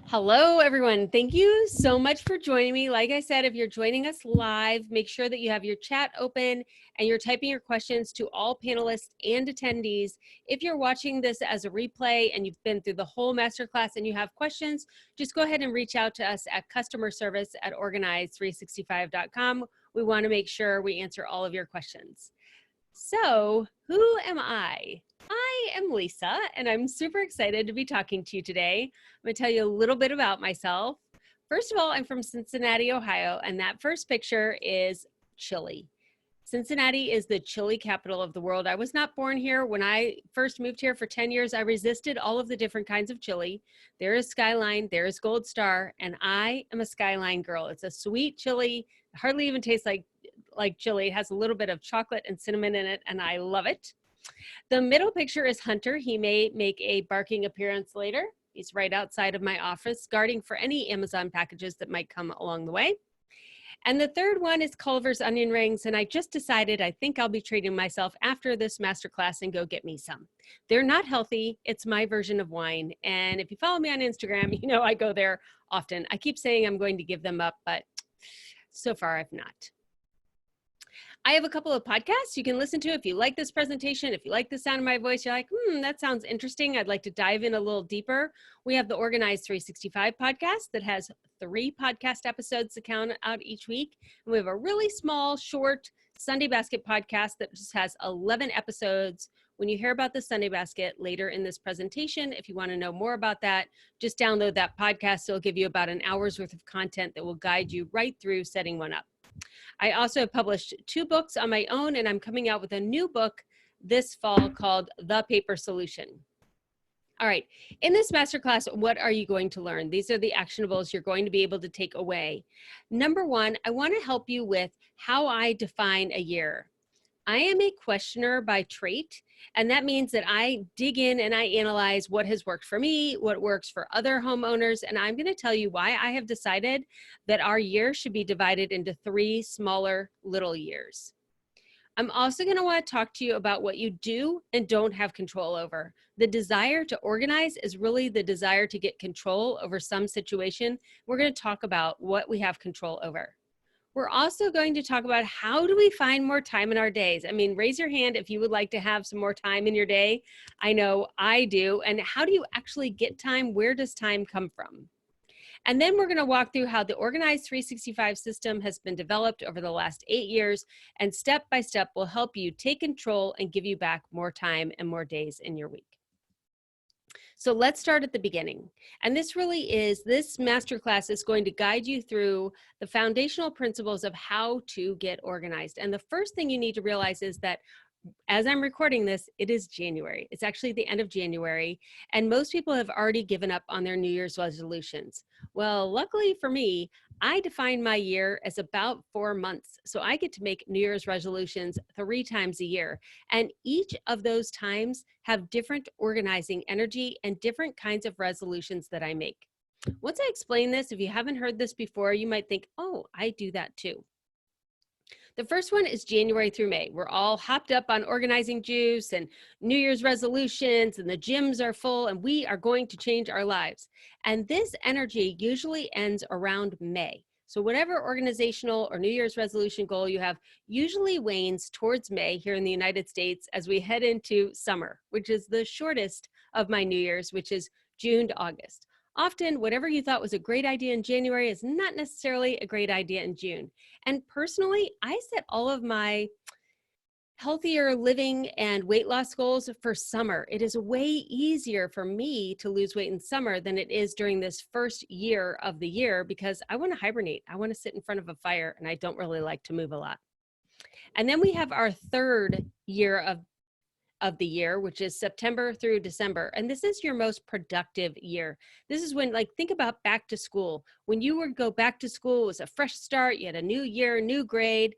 Hello, everyone. Thank you so much for joining me. Like I said, if you're joining us live, make sure that you have your chat open and you're typing your questions to all panelists and attendees. If you're watching this as a replay and you've been through the whole masterclass and you have questions, just go ahead and reach out to us at customerservice@organize365.com. We want to make sure we answer all of your questions. So, who am I? I am Lisa, and I'm super excited to be talking to you today. I'm going to tell you a little bit about myself. First of all, I'm from Cincinnati, Ohio, and that first picture is chili. Cincinnati is the chili capital of the world. I was not born here. When I first moved here for 10 years, I resisted all of the different kinds of chili. There is Skyline, there is Gold Star, and I am a Skyline girl. It's a sweet chili, hardly even tastes like chili. It has a little bit of chocolate and cinnamon in it, and I love it. The middle picture is Hunter. He may make a barking appearance later. He's right outside of my office, guarding for any Amazon packages that might come along the way. And the third one is Culver's onion rings, and I just decided I think I'll be treating myself after this masterclass and go get me some. They're not healthy. It's my version of wine. And if you follow me on Instagram, you know I go there often. I keep saying I'm going to give them up, but so far I've not. I have a couple of podcasts you can listen to if you like this presentation. If you like the sound of my voice, you're like, that sounds interesting. I'd like to dive in a little deeper. We have the Organize 365 podcast that has 3 podcast episodes to count out each week. And we have a really small, short Sunday Basket podcast that just has 11 episodes. When you hear about the Sunday Basket later in this presentation, if you want to know more about that, just download that podcast. It'll give you about an hour's worth of content that will guide you right through setting one up. I also have published 2 books on my own, and I'm coming out with a new book this fall called The Paper Solution. All right, in this masterclass, what are you going to learn? These are the actionables you're going to be able to take away. Number 1, I want to help you with how I define a year. I am a questioner by trait, and that means that I dig in and I analyze what has worked for me, what works for other homeowners, and I'm going to tell you why I have decided that our year should be divided into 3 smaller little years. I'm also going to want to talk to you about what you do and don't have control over. The desire to organize is really the desire to get control over some situation. We're going to talk about what we have control over. We're also going to talk about how do we find more time in our days. I mean, raise your hand if you would like to have some more time in your day. I know I do. And how do you actually get time? Where does time come from? And then we're going to walk through how the Organize 365 system has been developed over the last 8 years, and step by step will help you take control and give you back more time and more days in your week. So let's start at the beginning. And this masterclass is going to guide you through the foundational principles of how to get organized. And the first thing you need to realize is that as I'm recording this, it is January. It's actually the end of January, and most people have already given up on their New Year's resolutions. Well, luckily for me, I define my year as about 4 months. So I get to make New Year's resolutions 3 times a year. And each of those times have different organizing energy and different kinds of resolutions that I make. Once I explain this, if you haven't heard this before, you might think, oh, I do that too. The first one is January through May. We're all hopped up on organizing juice and New Year's resolutions, and the gyms are full, and we are going to change our lives. And this energy usually ends around May. So whatever organizational or New Year's resolution goal you have usually wanes towards May here in the United States as we head into summer, which is the shortest of my New Year's, which is June to August. Often, whatever you thought was a great idea in January is not necessarily a great idea in June. And personally, I set all of my healthier living and weight loss goals for summer. It is way easier for me to lose weight in summer than it is during this first year of the year, because I want to hibernate. I want to sit in front of a fire, and I don't really like to move a lot. And then we have our third year of the year, which is September through December. And this is your most productive year. This is when, like, think about back to school. When you would go back to school, it was a fresh start. You had a new year, new grade,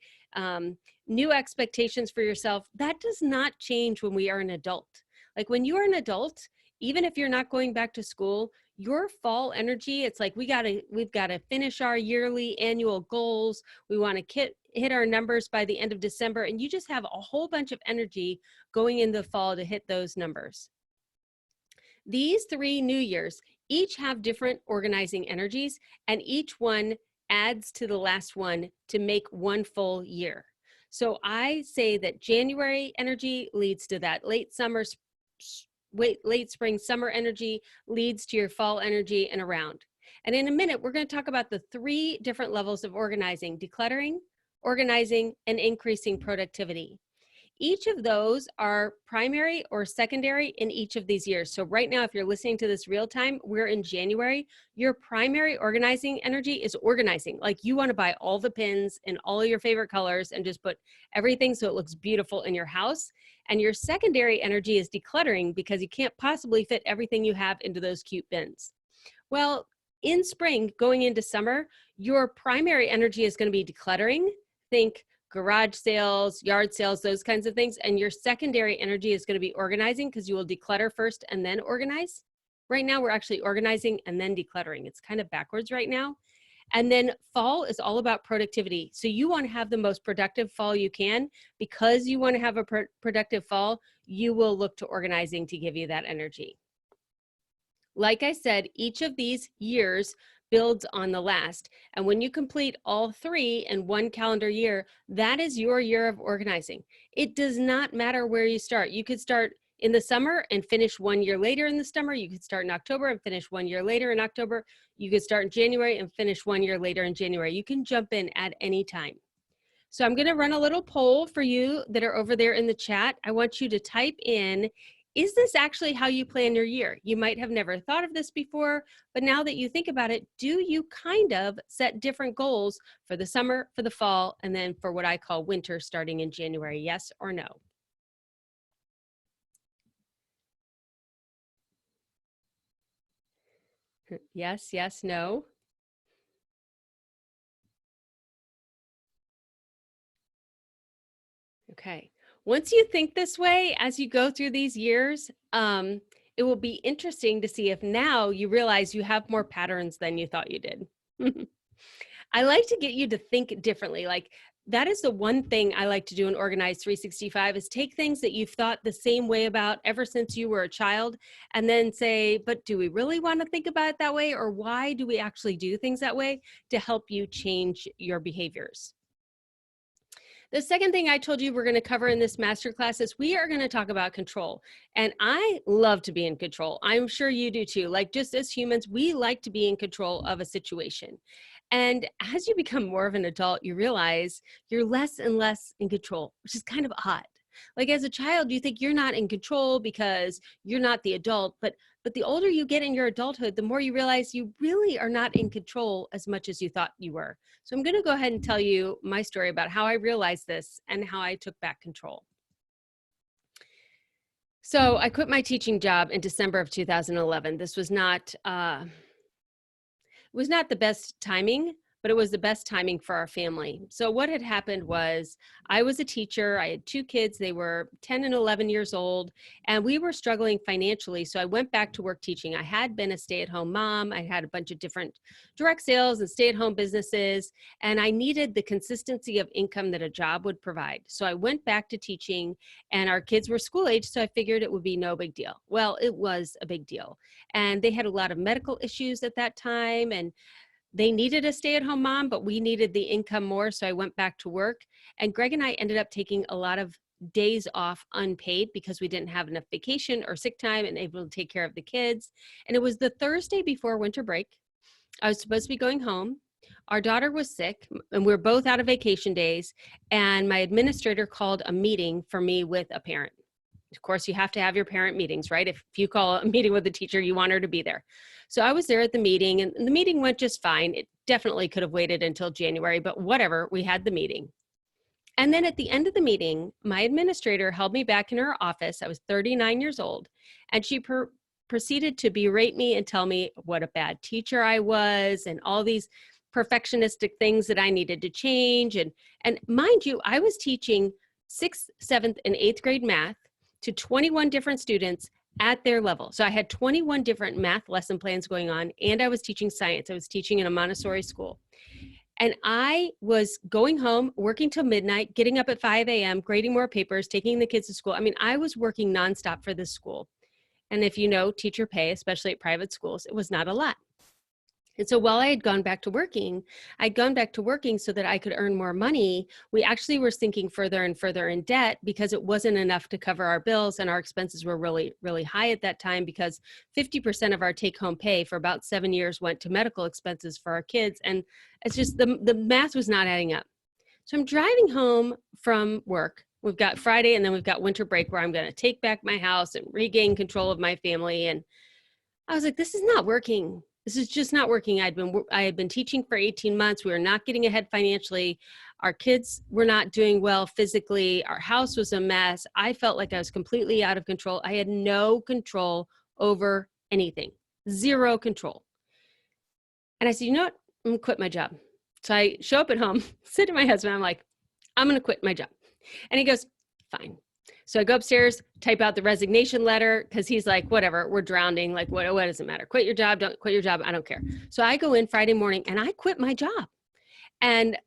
new expectations for yourself. That does not change when we are an adult. Like when you are an adult, even if you're not going back to school, your fall energy, it's like we've got to finish our yearly annual goals. We want to hit our numbers by the end of December, and you just have a whole bunch of energy going in the fall to hit those numbers. These 3 New Years, each have different organizing energies, and each one adds to the last one to make one full year. So I say that January energy leads to that late spring, summer energy leads to your fall energy and around. And in a minute, we're going to talk about the 3 different levels of organizing: decluttering, organizing, and increasing productivity. Each of those are primary or secondary in each of these years. So right now, if you're listening to this real time, we're in January. Your primary organizing energy is organizing. Like, you want to buy all the pins in all of your favorite colors and just put everything so it looks beautiful in your house. And your secondary energy is decluttering, because you can't possibly fit everything you have into those cute bins. Well, in spring, going into summer, your primary energy is going to be decluttering. Think garage sales, yard sales, those kinds of things. And your secondary energy is going to be organizing, because you will declutter first and then organize. Right now, we're actually organizing and then decluttering. It's kind of backwards right now. And then fall is all about productivity. So you want to have the most productive fall you can. Because you want to have a productive fall, you will look to organizing to give you that energy. Like I said, each of these years builds on the last. And when you complete all 3 in one calendar year, that is your year of organizing. It does not matter where you start. You could start in the summer and finish 1 year later in the summer. You could start in October and finish 1 year later in October. You could start in January and finish 1 year later in January. You can jump in at any time. So I'm going to run a little poll for you that are over there in the chat. I want you to type in, is this actually how you plan your year? You might have never thought of this before, but now that you think about it, do you kind of set different goals for the summer, for the fall, and then for what I call winter starting in January? Yes or no? Yes, yes, no. Okay. Once you think this way, as you go through these years, it will be interesting to see if now you realize you have more patterns than you thought you did. I like to get you to think differently. Like, that is the one thing I like to do in Organize 365, is take things that you've thought the same way about ever since you were a child, and then say, but do we really want to think about it that way? Or why do we actually do things that way, to help you change your behaviors? The second thing I told you we're going to cover in this masterclass is we are going to talk about control. And I love to be in control. I'm sure you do too. Like, just as humans, we like to be in control of a situation. And as you become more of an adult, you realize you're less and less in control, which is kind of odd. Like, as a child, you think you're not in control because you're not the adult, but the older you get in your adulthood, the more you realize you really are not in control as much as you thought you were. So I'm going to go ahead and tell you my story about how I realized this and how I took back control. So I quit my teaching job in December of 2011. This was not the best timing, but it was the best timing for our family. So what had happened was, I was a teacher. I had 2 kids. They were 10 and 11 years old, and we were struggling financially. So I went back to work teaching. I had been a stay-at-home mom. I had a bunch of different direct sales and stay-at-home businesses, and I needed the consistency of income that a job would provide. So I went back to teaching, and our kids were school age, so I figured it would be no big deal. Well, it was a big deal. And they had a lot of medical issues at that time, and they needed a stay-at-home mom, but we needed the income more. So I went back to work, and Greg and I ended up taking a lot of days off unpaid because we didn't have enough vacation or sick time and able to take care of the kids. And it was the Thursday before winter break. I was supposed to be going home. Our daughter was sick, and we were both out of vacation days. And my administrator called a meeting for me with a parent. Of course, you have to have your parent meetings, right? If you call a meeting with a teacher, you want her to be there. So I was there at the meeting, and the meeting went just fine. It definitely could have waited until January, but whatever, we had the meeting. And then at the end of the meeting, my administrator held me back in her office. I was 39 years old, and she proceeded to berate me and tell me what a bad teacher I was and all these perfectionistic things that I needed to change. And mind you, I was teaching 6th, 7th, and 8th grade math to 21 different students at their level. So I had 21 different math lesson plans going on, and I was teaching science. I was teaching in a Montessori school. And I was going home, working till midnight, getting up at 5 a.m., grading more papers, taking the kids to school. I mean, I was working nonstop for this school. And if you know teacher pay, especially at private schools, it was not a lot. And so while I had gone back to working, so that I could earn more money. We actually were sinking further and further in debt because it wasn't enough to cover our bills, and our expenses were really, really high at that time because 50% of our take-home pay for about 7 years went to medical expenses for our kids. And it's just the math was not adding up. So I'm driving home from work. We've got Friday and then we've got winter break where I'm going to take back my house and regain control of my family. And I was like, this is not working. This is just not working. I had been teaching for 18 months. We were not getting ahead financially. Our kids were not doing well physically. Our house was a mess. I felt like I was completely out of control. I had no control over anything, zero control. And I said, you know what? I'm gonna quit my job. So I show up at home, said to my husband, I'm like, I'm gonna quit my job. And he goes, fine. So I go upstairs, type out the resignation letter, because he's like, whatever, we're drowning. Like, what does it matter? Quit your job, don't quit your job. I don't care. So I go in Friday morning and I quit my job. And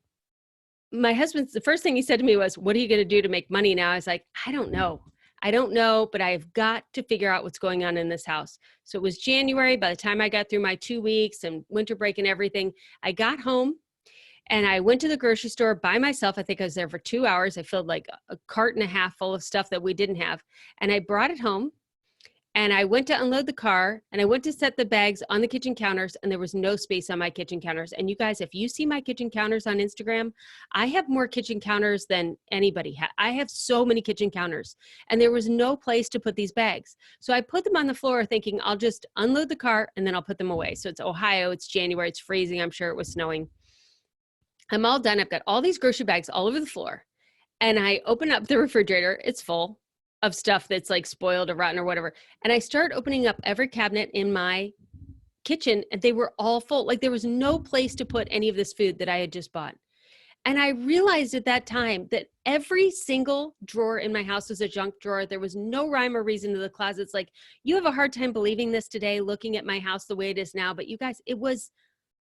my husband's, the first thing he said to me was, what are you going to do to make money now? I was like, I don't know, but I've got to figure out what's going on in this house. So it was January. By the time I got through my 2 weeks and winter break and everything, I got home. And I went to the grocery store by myself. I think I was there for 2 hours. I filled like a cart and a half full of stuff that we didn't have. And I brought it home and I went to unload the car and I went to set the bags on the kitchen counters, and there was no space on my kitchen counters. And you guys, if you see my kitchen counters on Instagram, I have more kitchen counters than anybody has. I have so many kitchen counters, and there was no place to put these bags. So I put them on the floor thinking I'll just unload the car and then I'll put them away. So it's Ohio, it's January, it's freezing. I'm sure it was snowing. I'm all done. I've got all these grocery bags all over the floor. And I open up the refrigerator. It's full of stuff that's like spoiled or rotten or whatever. And I start opening up every cabinet in my kitchen, and they were all full. Like there was no place to put any of this food that I had just bought. And I realized at that time that every single drawer in my house was a junk drawer. There was no rhyme or reason to the closets. Like, you have a hard time believing this today, looking at my house the way it is now. But you guys, it was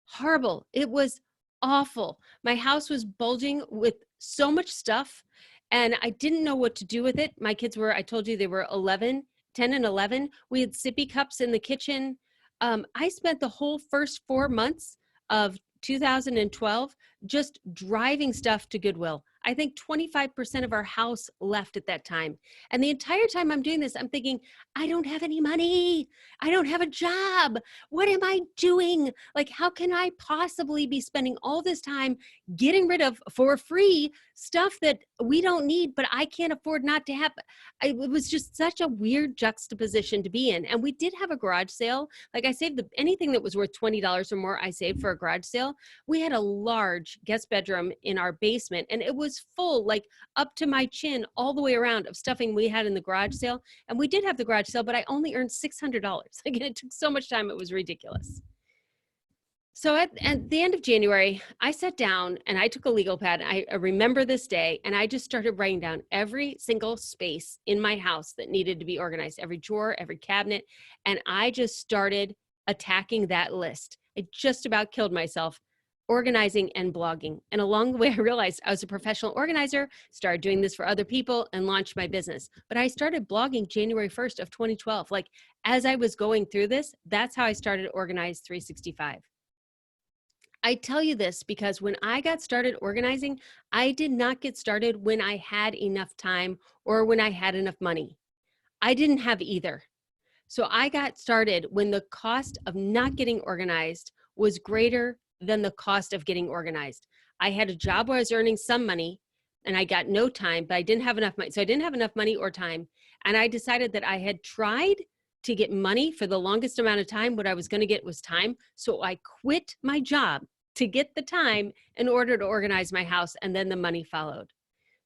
horrible. It was awful. My house was bulging with so much stuff, and I didn't know what to do with it. My kids were, I told you, they were 10 and 11. We had sippy cups in the kitchen. I spent the whole first 4 months of 2012 just driving stuff to Goodwill. I think 25% of our house left at that time. And the entire time I'm doing this, I'm thinking, I don't have any money. I don't have a job. What am I doing? Like, how can I possibly be spending all this time getting rid of for free stuff that we don't need, but I can't afford not to have? It was just such a weird juxtaposition to be in. And we did have a garage sale. Like, I saved anything that was worth $20 or more, I saved for a garage sale. We had a large guest bedroom in our basement, and it was full, like up to my chin, all the way around, of stuffing we had in the garage sale. And we did have the garage sale, but I only earned $600. Like, it took so much time, it was ridiculous. So at the end of January, I sat down and I took a legal pad. I remember this day, and I just started writing down every single space in my house that needed to be organized, every drawer, every cabinet. And I just started attacking that list. I just about killed myself organizing and blogging. And along the way, I realized I was a professional organizer, started doing this for other people, and launched my business. But I started blogging January 1st of 2012. Like, as I was going through this, that's how I started Organize 365. I tell you this because when I got started organizing, I did not get started when I had enough time or when I had enough money. I didn't have either. So I got started when the cost of not getting organized was greater than the cost of getting organized. I had a job where I was earning some money and I got no time, but I didn't have enough money. So I didn't have enough money or time. And I decided that I had tried to get money for the longest amount of time. What I was going to get was time. So I quit my job to get the time in order to organize my house, and then the money followed.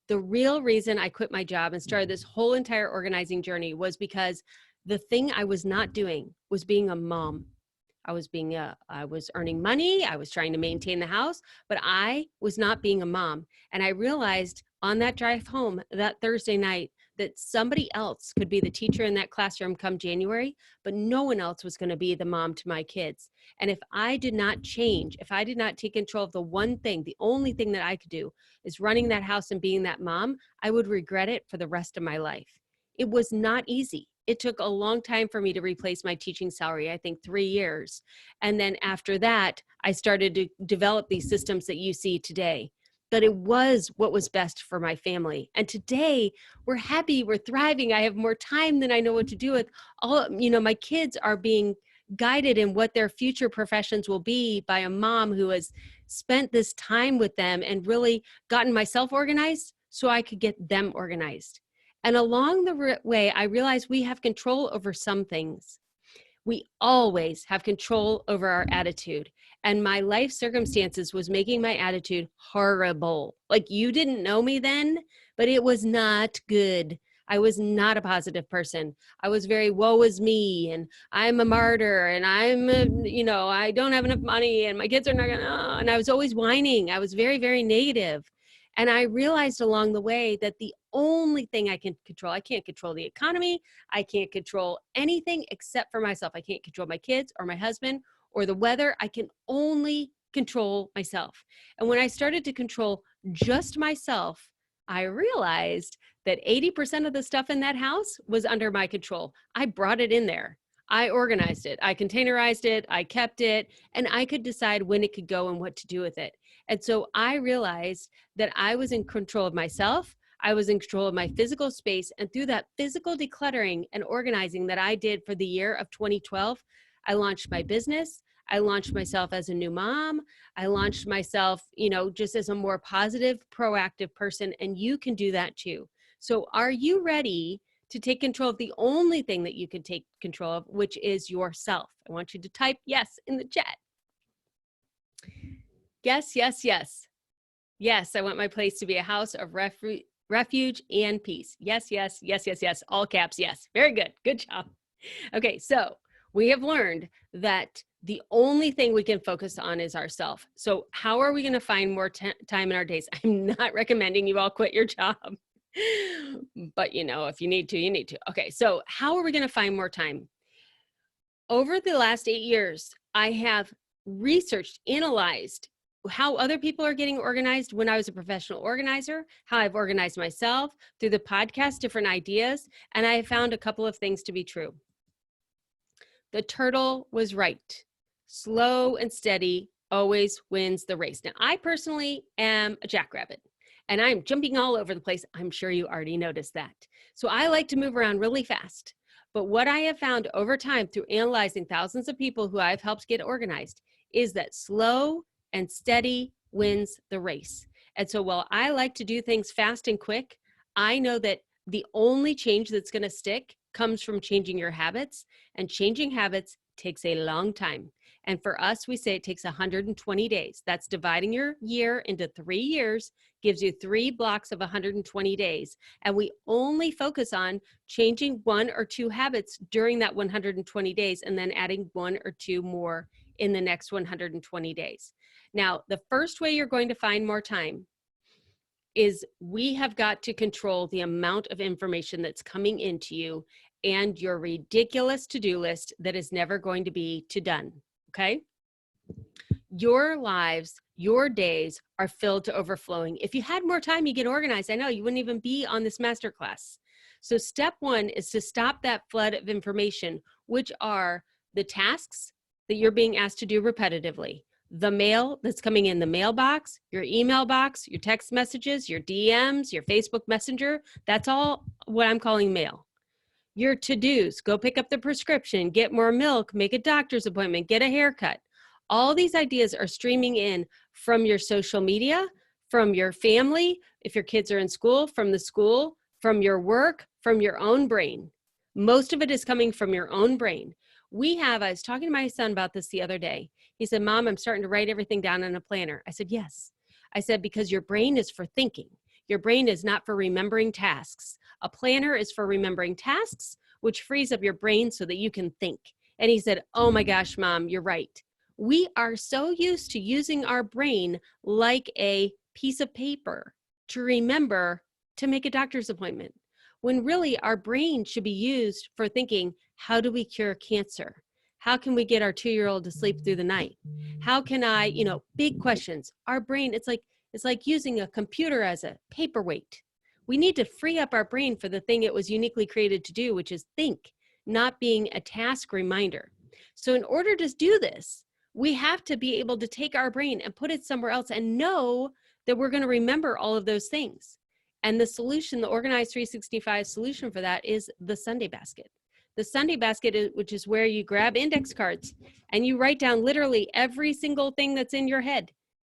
The real reason I quit my job and started this whole entire organizing journey was because the thing I was not doing was being a mom. I was earning money. I was trying to maintain the house, but I was not being a mom. And I realized on that drive home that Thursday night that somebody else could be the teacher in that classroom come January, but no one else was going to be the mom to my kids. And if I did not change, if I did not take control of the one thing, the only thing that I could do is running that house and being that mom, I would regret it for the rest of my life. It was not easy. it took a long time for me to replace my teaching salary, I think 3 years. And then after that, I started to develop these systems that you see today. But it was what was best for my family. And today we're happy, we're thriving. I have more time than I know what to do with. All, my kids are being guided in what their future professions will be by a mom who has spent this time with them and really gotten myself organized so I could get them organized. And along the way, I realized we have control over some things. We always have control over our attitude. And my life circumstances was making my attitude horrible. Like, you didn't know me then, but it was not good. I was not a positive person. I was very woe is me, and I'm a martyr, and I don't have enough money, and my kids are not gonna, and I was always whining. I was very, very negative. And I realized along the way that the only thing I can control, I can't control the economy. I can't control anything except for myself. I can't control my kids or my husband or the weather. I can only control myself. And when I started to control just myself, I realized that 80% of the stuff in that house was under my control. I brought it in there. I organized it. I containerized it. I kept it, and I could decide when it could go and what to do with it. And so I realized that I was in control of myself. I was in control of my physical space. And through that physical decluttering and organizing that I did for the year of 2012, I launched my business. I launched myself as a new mom. I launched myself, just as a more positive, proactive person. And you can do that too. So are you ready to take control of the only thing that you can take control of, which is yourself? I want you to type yes in the chat. Yes, yes, yes. Yes, I want my place to be a house of refuge and peace. Yes, yes, yes, yes, yes. All caps, yes. Very good. Good job. Okay, so we have learned that the only thing we can focus on is ourselves. So how are we going to find more time in our days? I'm not recommending you all quit your job. But if you need to, you need to. Okay, so how are we going to find more time? Over the last 8 years, I have researched, analyzed how other people are getting organized when I was a professional organizer, how I've organized myself through the podcast, different ideas, and I have found a couple of things to be true. The turtle was right. Slow and steady always wins the race. Now, I personally am a jackrabbit, and I'm jumping all over the place. I'm sure you already noticed that. So I like to move around really fast. But what I have found over time through analyzing thousands of people who I've helped get organized is that slow and steady wins the race. And so while I like to do things fast and quick, I know that the only change that's going to stick comes from changing your habits, and changing habits takes a long time. And for us, we say it takes 120 days. That's dividing your year into 3 years, gives you 3 blocks of 120 days. And we only focus on changing 1 or 2 habits during that 120 days, and then adding 1 or 2 more in the next 120 days. Now, the first way you're going to find more time is we have got to control the amount of information that's coming into you and your ridiculous to-do list that is never going to be done, okay? Your lives, your days are filled to overflowing. If you had more time, you get organized. I know you wouldn't even be on this masterclass. So step 1 is to stop that flood of information, which are the tasks that you're being asked to do repetitively, the mail that's coming in the mailbox, your email box, your text messages, your DMs, your Facebook Messenger. That's all what I'm calling mail. Your to-dos, go pick up the prescription, get more milk, make a doctor's appointment, get a haircut. All these ideas are streaming in from your social media, from your family, if your kids are in school, from the school, from your work, from your own brain. Most of it is coming from your own brain. I was talking to my son about this the other day. He said, Mom, I'm starting to write everything down in a planner. I said, yes. I said, because your brain is for thinking. Your brain is not for remembering tasks. A planner is for remembering tasks, which frees up your brain so that you can think. And he said, oh my gosh, Mom, you're right. We are so used to using our brain like a piece of paper to remember to make a doctor's appointment, when really our brain should be used for thinking, how do we cure cancer? How can we get our 2-year-old to sleep through the night? How can I, big questions. Our brain, it's like using a computer as a paperweight. We need to free up our brain for the thing it was uniquely created to do, which is think, not being a task reminder. So in order to do this, we have to be able to take our brain and put it somewhere else and know that we're going to remember all of those things. And the solution, the Organized 365 solution for that is the Sunday basket. The Sunday basket, which is where you grab index cards and you write down literally every single thing that's in your head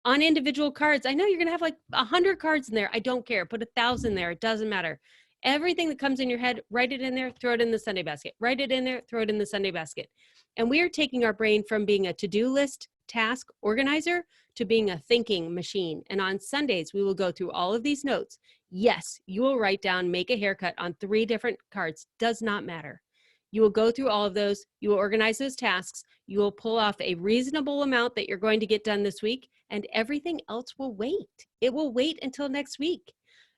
on individual cards. I know you're going to have like 100 cards in there. I don't care. Put 1,000 there. It doesn't matter. Everything that comes in your head, write it in there, throw it in the Sunday basket. Write it in there, throw it in the Sunday basket. And we are taking our brain from being a to-do list task organizer to being a thinking machine. And on Sundays, we will go through all of these notes. Yes, you will write down, make a haircut on 3 different cards. Does not matter. You will go through all of those. You will organize those tasks. You will pull off a reasonable amount that you're going to get done this week, and everything else will wait. It will wait until next week.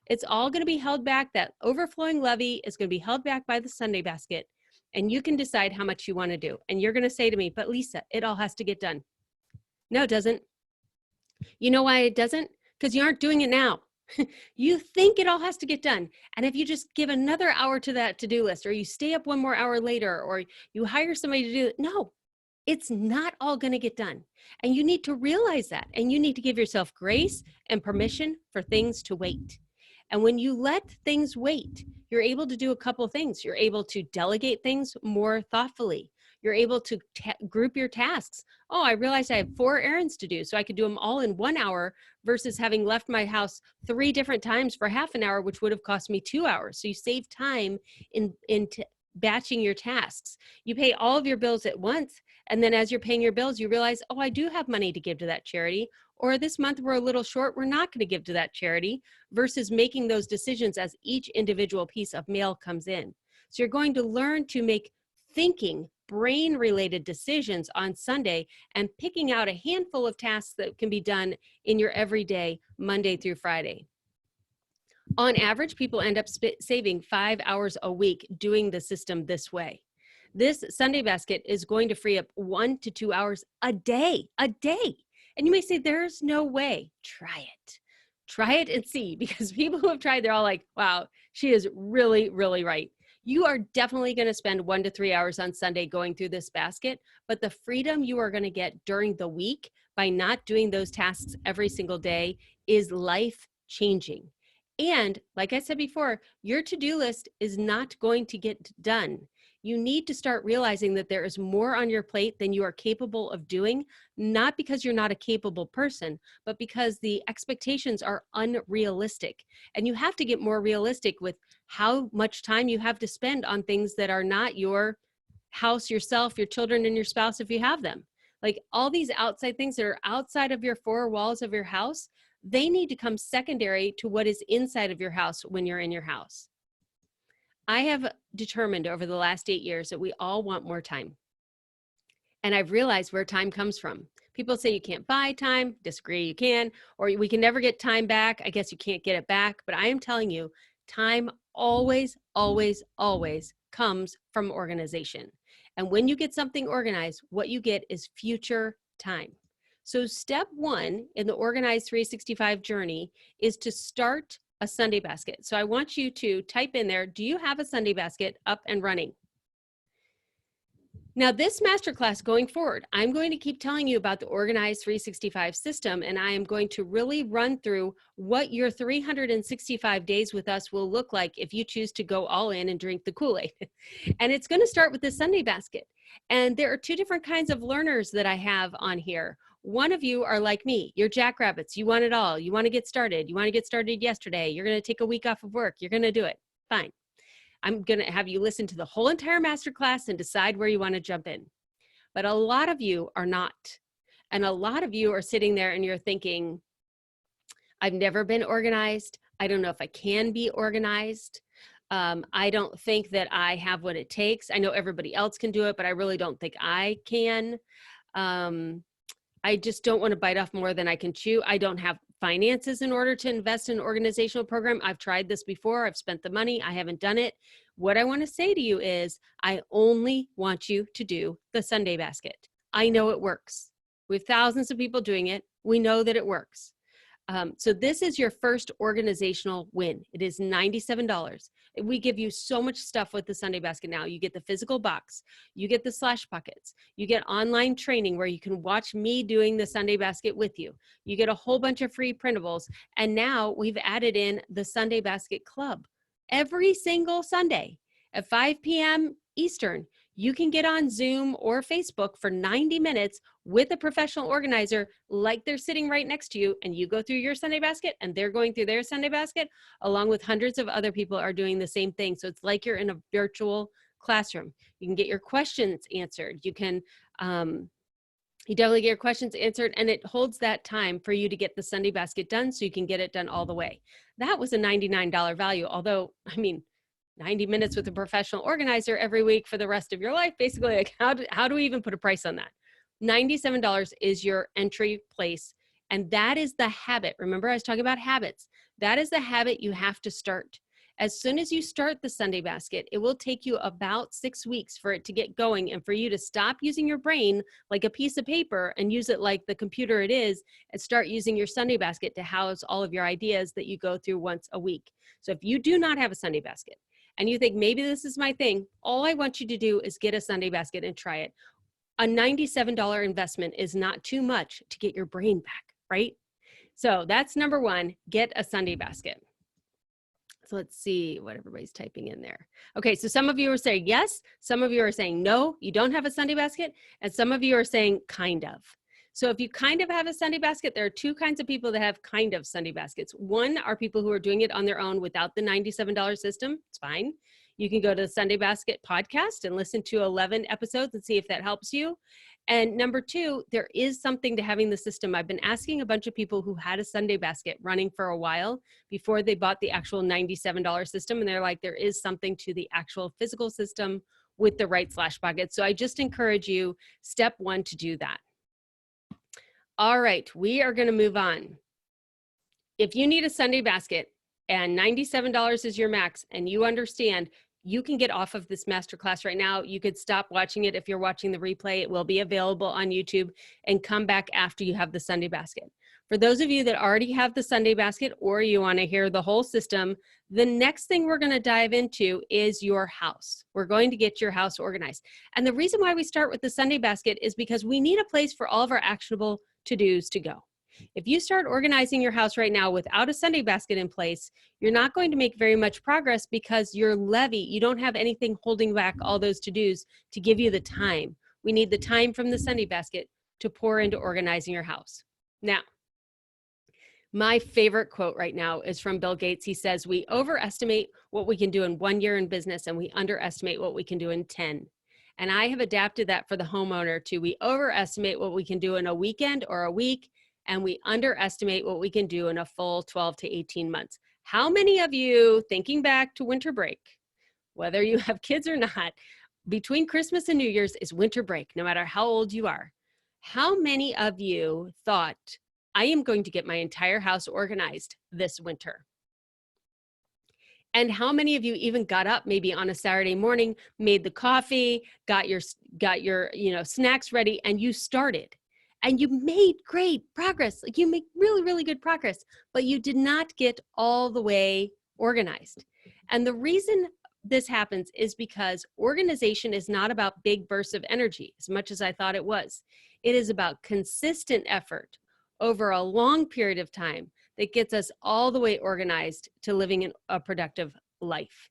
It's all going to be held back. That overflowing levy is going to be held back by the Sunday basket, and you can decide how much you want to do. And you're going to say to me, but Lisa, it all has to get done. No, it doesn't. You know why it doesn't? Because you aren't doing it now. You think it all has to get done. And if you just give another hour to that to-do list, or you stay up 1 more hour later, or you hire somebody to do it, no, it's not all going to get done. And you need to realize that. And you need to give yourself grace and permission for things to wait. And when you let things wait, you're able to do a couple of things. You're able to delegate things more thoughtfully. You're able to group your tasks. Oh, I realized I have 4 errands to do, so I could do them all in 1 hour versus having left my house 3 different times for half an hour, which would have cost me 2 hours. So you save time in batching your tasks. You pay all of your bills at once, and then as you're paying your bills, you realize, oh, I do have money to give to that charity, or this month we're a little short, we're not going to give to that charity, versus making those decisions as each individual piece of mail comes in. So you're going to learn to make thinking, brain-related decisions on Sunday and picking out a handful of tasks that can be done in your everyday, Monday through Friday. On average, people end up saving 5 hours a week doing the system this way. This Sunday basket is going to free up 1 to 2 hours a day. And you may say, there's no way. Try it. Try it and see, because people who have tried, they're all like, wow, she is really, really right. You are definitely going to spend 1 to 3 hours on Sunday going through this basket, but the freedom you are going to get during the week by not doing those tasks every single day is life-changing. And like I said before, your to-do list is not going to get done. You need to start realizing that there is more on your plate than you are capable of doing, not because you're not a capable person, but because the expectations are unrealistic. And you have to get more realistic with how much time you have to spend on things that are not your house, yourself, your children, and your spouse if you have them. Like all these outside things that are outside of your 4 walls of your house, they need to come secondary to what is inside of your house when you're in your house. I have determined over the last 8 years that we all want more time. And I've realized where time comes from. People say you can't buy time. Disagree, you can. Or we can never get time back. I guess you can't get it back. But I am telling you, time always, always, always comes from organization. And when you get something organized, what you get is future time. So step 1 in the Organized 365 journey is to start a Sunday basket. So I want you to type in there, do you have a Sunday basket up and running? Now this masterclass going forward, I'm going to keep telling you about the Organized 365 system, and I am going to really run through what your 365 days with us will look like if you choose to go all in and drink the Kool-Aid. And it's going to start with the Sunday basket. And there are 2 different kinds of learners that I have on here. One of you are like me. You're jackrabbits. You want it all. You want to get started. You want to get started yesterday. You're going to take a week off of work. You're going to do it. Fine. I'm going to have you listen to the whole entire masterclass and decide where you want to jump in. But a lot of you are not. And a lot of you are sitting there and you're thinking, I've never been organized. I don't know if I can be organized. I don't think that I have what it takes. I know everybody else can do it, but I really don't think I can. I just don't want to bite off more than I can chew. I don't have finances in order to invest in an organizational program. I've tried this before. I've spent the money. I haven't done it. What I want to say to you is I only want you to do the Sunday basket. I know it works. We have thousands of people doing it. We know that it works. So this is your first organizational win. It is $97. We give you so much stuff with the Sunday Basket now. You get the physical box, you get the slash buckets, you get online training where you can watch me doing the Sunday Basket with you. You get a whole bunch of free printables. And now we've added in the Sunday Basket Club. Every single Sunday at 5 p.m. Eastern, you can get on Zoom or Facebook for 90 minutes with a professional organizer like they're sitting right next to you, and you go through your Sunday Basket and they're going through their Sunday Basket along with hundreds of other people are doing the same thing. So it's like you're in a virtual classroom. You can get your questions answered. You can you definitely get your questions answered, and it holds that time for you to get the Sunday Basket done so you can get it done all the way. That was a $99 value, although, I mean, 90 minutes with a professional organizer every week for the rest of your life, basically, like how do we even put a price on that? $97 is your entry place, and that is the habit. Remember, I was talking about habits. That is the habit you have to start. As soon as you start the Sunday Basket, it will take you about 6 weeks for it to get going and for you to stop using your brain like a piece of paper and use it like the computer it is, and start using your Sunday Basket to house all of your ideas that you go through once a week. So if you do not have a Sunday Basket and you think maybe this is my thing, all I want you to do is get a Sunday Basket and try it. A $97 investment is not too much to get your brain back, right? So that's number one, get a Sunday Basket. So let's see what everybody's typing in there. Okay, so some of you are saying yes, some of you are saying no, you don't have a Sunday Basket, and some of you are saying kind of. So if you kind of have a Sunday Basket, there are two kinds of people that have kind of Sunday Baskets. One are people who are doing it on their own without the $97 system. It's fine. You can go to the Sunday Basket podcast and listen to 11 episodes and see if that helps you. And number two, there is something to having the system. I've been asking a bunch of people who had a Sunday Basket running for a while before they bought the actual $97 system. And they're like, there is something to the actual physical system with the right slash bucket. So I just encourage you, step one, to do that. All right, we are going to move on. If you need a Sunday Basket and $97 is your max, and you understand you can get off of this masterclass right now. You could stop watching it. If you're watching the replay, it will be available on YouTube, and come back after you have the Sunday Basket. For those of you that already have the Sunday Basket, or you want to hear the whole system, the next thing we're going to dive into is your house. We're going to get your house organized. And the reason why we start with the Sunday Basket is because we need a place for all of our actionable to-dos to go. If you start organizing your house right now without a Sunday Basket in place, you're not going to make very much progress, because your levy, you don't have anything holding back all those to-dos to give you the time. We need the time from the Sunday Basket to pour into organizing your house. Now, my favorite quote right now is from Bill Gates. He says, we overestimate what we can do in 1 year in business, and we underestimate what we can do in 10. And I have adapted that for the homeowner too. We overestimate what we can do in a weekend or a week, and we underestimate what we can do in a full 12 to 18 months. How many of you, thinking back to winter break, whether you have kids or not, between Christmas and New Year's is winter break, no matter how old you are. How many of you thought, I am going to get my entire house organized this winter? And how many of you even got up maybe on a Saturday morning, made the coffee, got your snacks ready, and you started? And you made great progress. Like, you make really, really good progress, but you did not get all the way organized. And the reason this happens is because organization is not about big bursts of energy, as much as I thought it was. It is about consistent effort over a long period of time that gets us all the way organized to living in a productive life.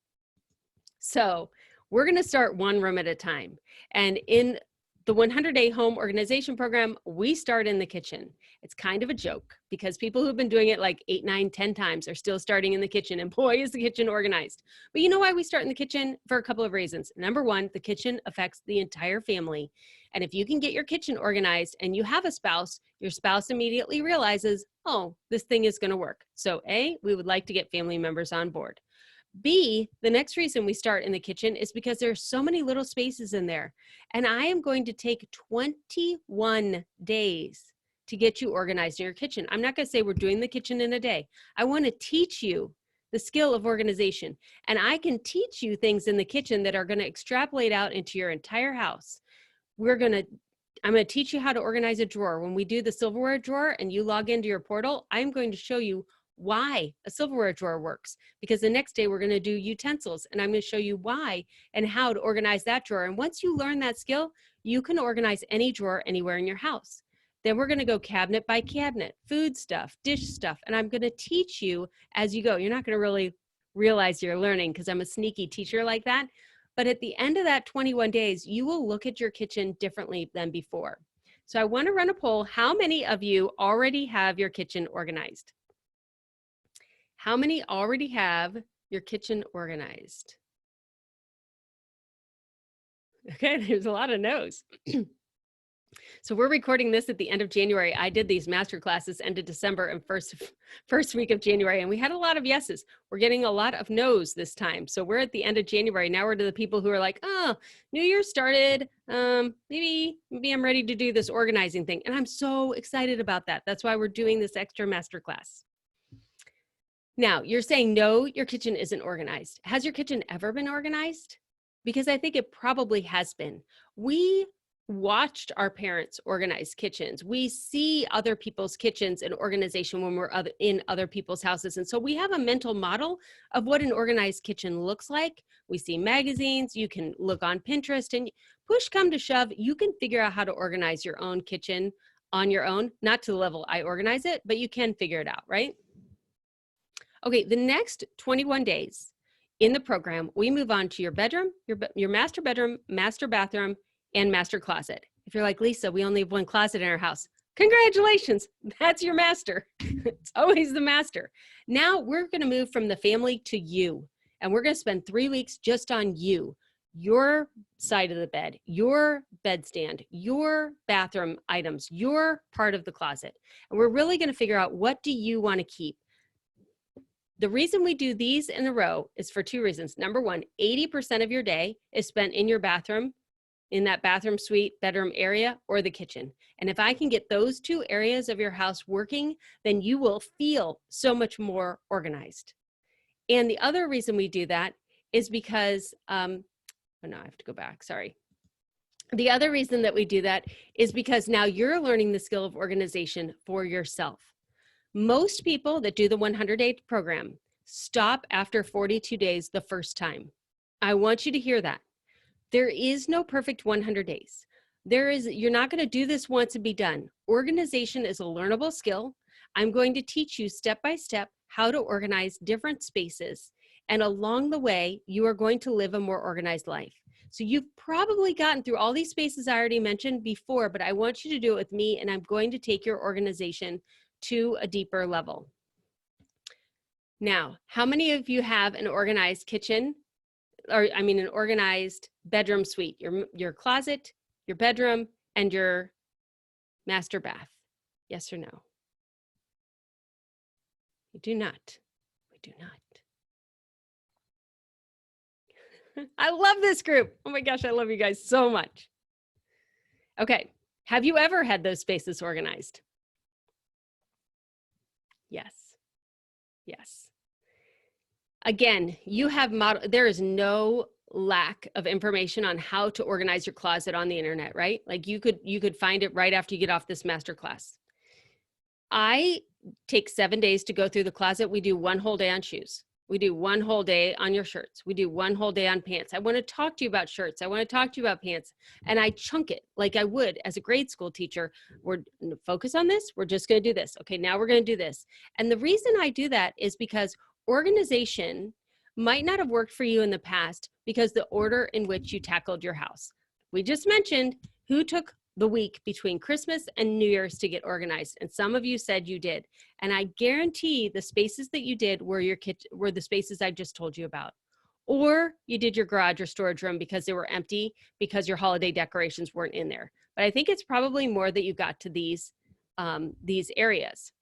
So we're going to start one room at a time. And in the 100-day home organization program, we start in the kitchen. It's kind of a joke, because people who've been doing it like 8, 9, 10 times are still starting in the kitchen, and boy, is the kitchen organized. But you know why we start in the kitchen? For a couple of reasons. Number one, the kitchen affects the entire family. And if you can get your kitchen organized and you have a spouse, your spouse immediately realizes, oh, this thing is going to work. So A, we would like to get family members on board. B, the next reason we start in the kitchen is because there's so many little spaces in there. And I am going to take 21 days to get you organized in your kitchen. I'm not going to say we're doing the kitchen in a day. I want to teach you the skill of organization. And I can teach you things in the kitchen that are going to extrapolate out into your entire house. I'm going to teach you how to organize a drawer. When we do the silverware drawer and you log into your portal, I'm going to show you why a silverware drawer works, because the next day we're going to do utensils and I'm going to show you why and how to organize that drawer. And once you learn that skill, you can organize any drawer anywhere in your house. Then we're going to go cabinet by cabinet, food stuff, dish stuff, and I'm going to teach you as you go. You're not going to really realize you're learning because I'm a sneaky teacher like that. But at the end of that 21 days, you will look at your kitchen differently than before. So I want to run a poll. How many of you already have your kitchen organized? How many already have your kitchen organized? Okay, there's a lot of no's. So we're recording this at the end of January. I did these master classes end of December and first week of January, and we had a lot of yeses. We're getting a lot of no's this time. So we're at the end of January. Now we're to the people who are like, oh, New Year started. Maybe I'm ready to do this organizing thing. And I'm so excited about that. That's why we're doing this extra master class. Now, you're saying, no, your kitchen isn't organized. Has your kitchen ever been organized? Because I think it probably has been. We watched our parents organize kitchens. We see other people's kitchens and organization when we're in other people's houses. And so we have a mental model of what an organized kitchen looks like. We see magazines, you can look on Pinterest, and push come to shove, you can figure out how to organize your own kitchen on your own, not to the level I organize it, but you can figure it out, right? Okay, the next 21 days in the program, we move on to your bedroom, your master bedroom, master bathroom, and master closet. If you're like, Lisa, we only have one closet in our house. Congratulations, that's your master. It's always the master. Now we're gonna move from the family to you, and we're gonna spend 3 weeks just on you, your side of the bed, your bedstand, your bathroom items, your part of the closet. And we're really gonna figure out, what do you wanna keep? The reason we do these in a row is for 2 reasons. Number one, 80% of your day is spent in your bathroom, in that bathroom suite, bedroom area, or the kitchen. And if I can get those 2 areas of your house working, then you will feel so much more organized. And the other reason we do that is because, oh no, I have to go back, sorry. The other reason that we do that is because now you're learning the skill of organization for yourself. Most people that do the 100-day program stop after 42 days the first time. I want you to hear that. There is no perfect 100 days. You're not going to do this once and be done. Organization is a learnable skill. I'm going to teach you step by step how to organize different spaces. And along the way, you are going to live a more organized life. So you've probably gotten through all these spaces I already mentioned before, but I want you to do it with me, and I'm going to take your organization to a deeper level. Now, how many of you have an organized kitchen, or I mean an organized bedroom suite, your closet, your bedroom, and your master bath? Yes or no? We do not. We do not. I love this group. Oh my gosh, I love you guys so much. Okay, have you ever had those spaces organized? Yes. Yes. Again, you have there is no lack of information on how to organize your closet on the internet, right? Like you could find it right after you get off this master class. I take 7 days to go through the closet. We do 1 whole day on shoes. We do 1 whole day on your shirts. We do 1 whole day on pants. I want to talk to you about shirts. I want to talk to you about pants. And I chunk it like I would as a grade school teacher. We're focus on this. We're just going to do this. Okay, now we're going to do this. And the reason I do that is because organization might not have worked for you in the past because the order in which you tackled your house. We just mentioned who took the week between Christmas and New Year's to get organized. And some of you said you did. And I guarantee the spaces that you did were the spaces I just told you about. Or you did your garage or storage room because they were empty because your holiday decorations weren't in there. But I think it's probably more that you got to these areas.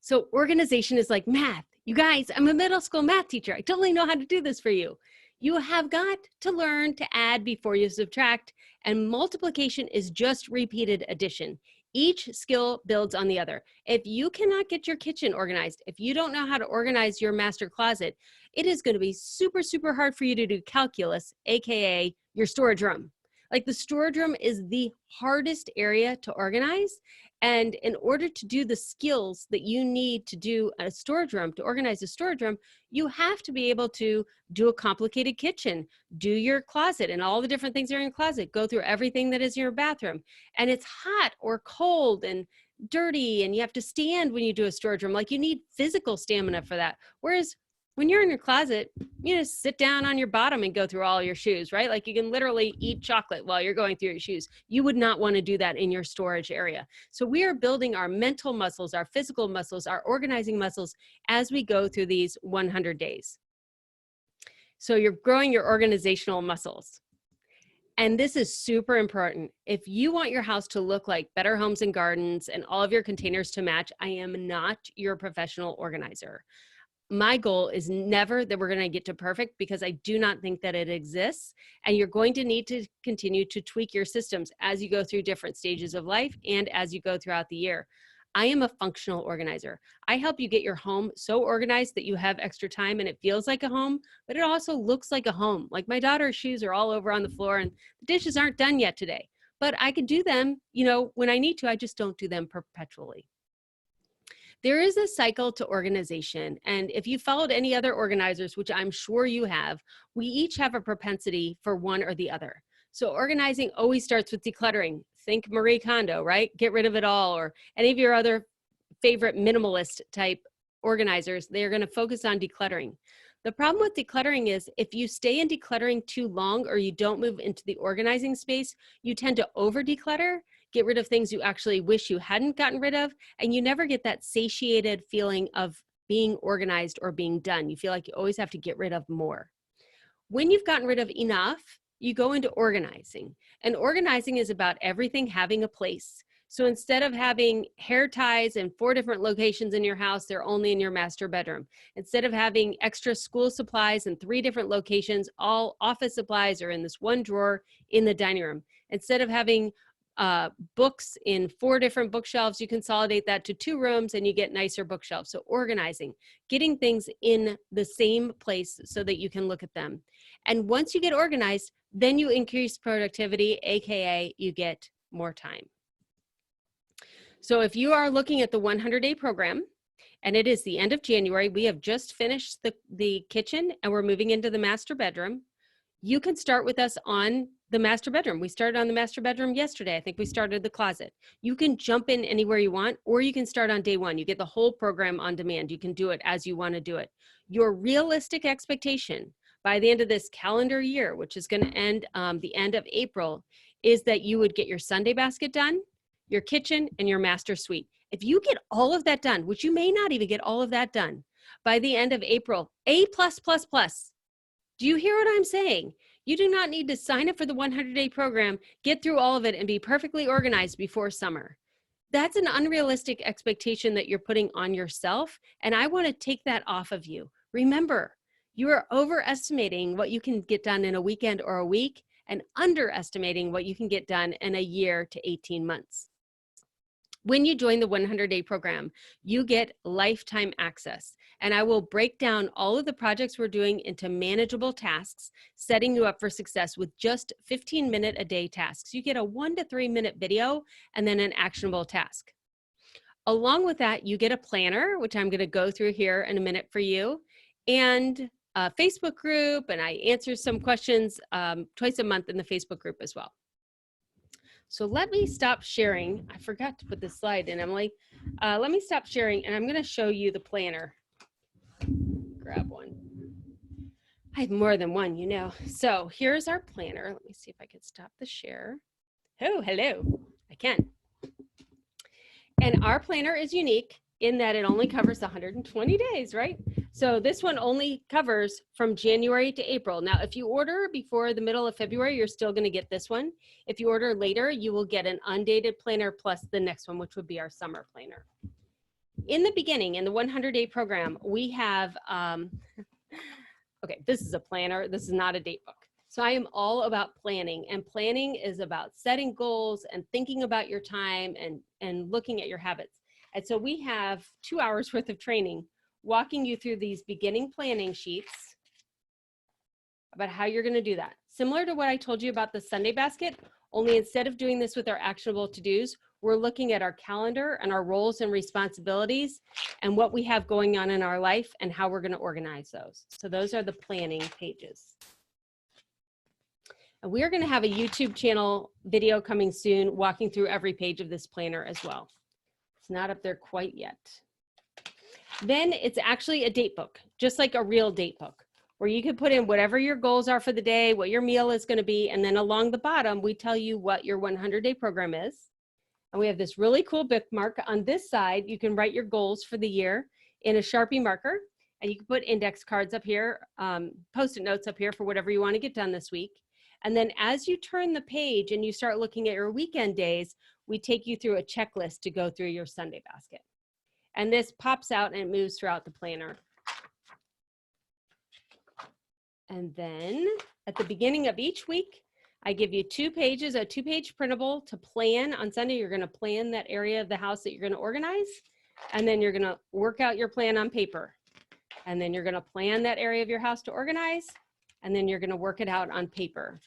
So organization is like math. You guys, I'm a middle school math teacher. I totally know how to do this for you. You have got to learn to add before you subtract, and multiplication is just repeated addition. Each skill builds on the other. If you cannot get your kitchen organized, if you don't know how to organize your master closet, it is going to be super, super hard for you to do calculus, AKA your storage room. Like the storage room is the hardest area to organize. And in order to do the skills that you need to do a storage room, to organize a storage room, you have to be able to do a complicated kitchen, do your closet and all the different things that are in your closet, go through everything that is in your bathroom. And it's hot or cold and dirty, and you have to stand when you do a storage room. Like you need physical stamina for that. Whereas when you're in your closet, you just sit down on your bottom and go through all your shoes, right? Like you can literally eat chocolate while you're going through your shoes. You would not want to do that in your storage area. So we are building our mental muscles, our physical muscles, our organizing muscles as we go through these 100 days. So you're growing your organizational muscles. And this is super important. If you want your house to look like Better Homes and Gardens and all of your containers to match, I am not your professional organizer. My goal is never that we're going to get to perfect, because I do not think that it exists. And you're going to need to continue to tweak your systems as you go through different stages of life and as you go throughout the year. I am a functional organizer. I help you get your home so organized that you have extra time and it feels like a home, but it also looks like a home. Like my daughter's shoes are all over on the floor and the dishes aren't done yet today, but I can do them, you know, when I need to. I just don't do them perpetually. There is a cycle to organization. And if you followed any other organizers, which I'm sure you have, we each have a propensity for one or the other. So organizing always starts with decluttering. Think Marie Kondo, right? Get rid of it all. Or any of your other favorite minimalist type organizers, they're going to focus on decluttering. The problem with decluttering is if you stay in decluttering too long or you don't move into the organizing space, you tend to over declutter, get rid of things you actually wish you hadn't gotten rid of, and you never get that satiated feeling of being organized or being done. You feel like you always have to get rid of more. When you've gotten rid of enough, you go into organizing. And organizing is about everything having a place. So instead of having hair ties in 4 different locations in your house, they're only in your master bedroom. Instead of having extra school supplies in 3 different locations, all office supplies are in this one drawer in the dining room. Instead of having books in 4 different bookshelves, you consolidate that to 2 rooms and you get nicer bookshelves. So organizing, getting things in the same place so that you can look at them. And once you get organized, then you increase productivity, AKA you get more time. So if you are looking at the 100-day program, and it is the end of January, we have just finished the kitchen and we're moving into the master bedroom. You can start with us on the master bedroom. We started on the master bedroom yesterday. I think we started the closet. You can jump in anywhere you want, or you can start on day 1. You get the whole program on demand. You can do it as you want to do it. Your realistic expectation by the end of this calendar year, which is going to end the end of April, is that you would get your Sunday basket done, your kitchen, and your master suite. If you get all of that done, which you may not even get all of that done by the end of April, A+++. Do you hear what I'm saying? You do not need to sign up for the 100-day program, get through all of it, and be perfectly organized before summer. That's an unrealistic expectation that you're putting on yourself, and I want to take that off of you. Remember, you are overestimating what you can get done in a weekend or a week and underestimating what you can get done in a year to 18 months. When you join the 100-day program, you get lifetime access, and I will break down all of the projects we're doing into manageable tasks, setting you up for success with just 15-minute-a-day tasks. You get a 1 to 3 minute video and then an actionable task. Along with that, you get a planner, which I'm going to go through here in a minute for you, and a Facebook group, and I answer some questions twice a month in the Facebook group as well. So let me stop sharing. I forgot to put this slide in, Emily. Let me stop sharing, and I'm going to show you the planner. Grab one. I have more than one, you know. So here's our planner. Let me see if I can stop the share. Oh, hello. I can. And our planner is unique in that it only covers 120 days, right? So this one only covers from January to April. Now, if you order before the middle of February, you're still going to get this one. If you order later, you will get an undated planner plus the next one, which would be our summer planner. In the beginning, in the 100-day program, we have, okay, this is a planner. This is not a date book. So I am all about planning, and planning is about setting goals and thinking about your time and looking at your habits. And so we have 2 hours worth of training walking you through these beginning planning sheets. about how you're going to do that. Similar to what I told you about the Sunday basket, only instead of doing this with our actionable to-dos, we're looking at our calendar and our roles and responsibilities and what we have going on in our life and how we're going to organize those. So those are the planning pages. And we are going to have a YouTube channel video coming soon, walking through every page of this planner as well. It's not up there quite yet. Then it's actually a date book, just like a real date book, where you can put in whatever your goals are for the day, what your meal is going to be, and then along the bottom, we tell you what your 100-day program is. And we have this really cool bookmark. On this side, you can write your goals for the year in a Sharpie marker, and you can put index cards up here, Post-it notes up here for whatever you want to get done this week. And then as you turn the page and you start looking at your weekend days, we take you through a checklist to go through your Sunday basket. And this pops out and it moves throughout the planner. And then at the beginning of each week, I give you 2 pages, a 2-page printable to plan. On Sunday, you're going to plan that area of the house that you're going to organize. And then you're going to work out your plan on paper. And then you're going to plan that area of your house to organize. And then you're going to work it out on paper.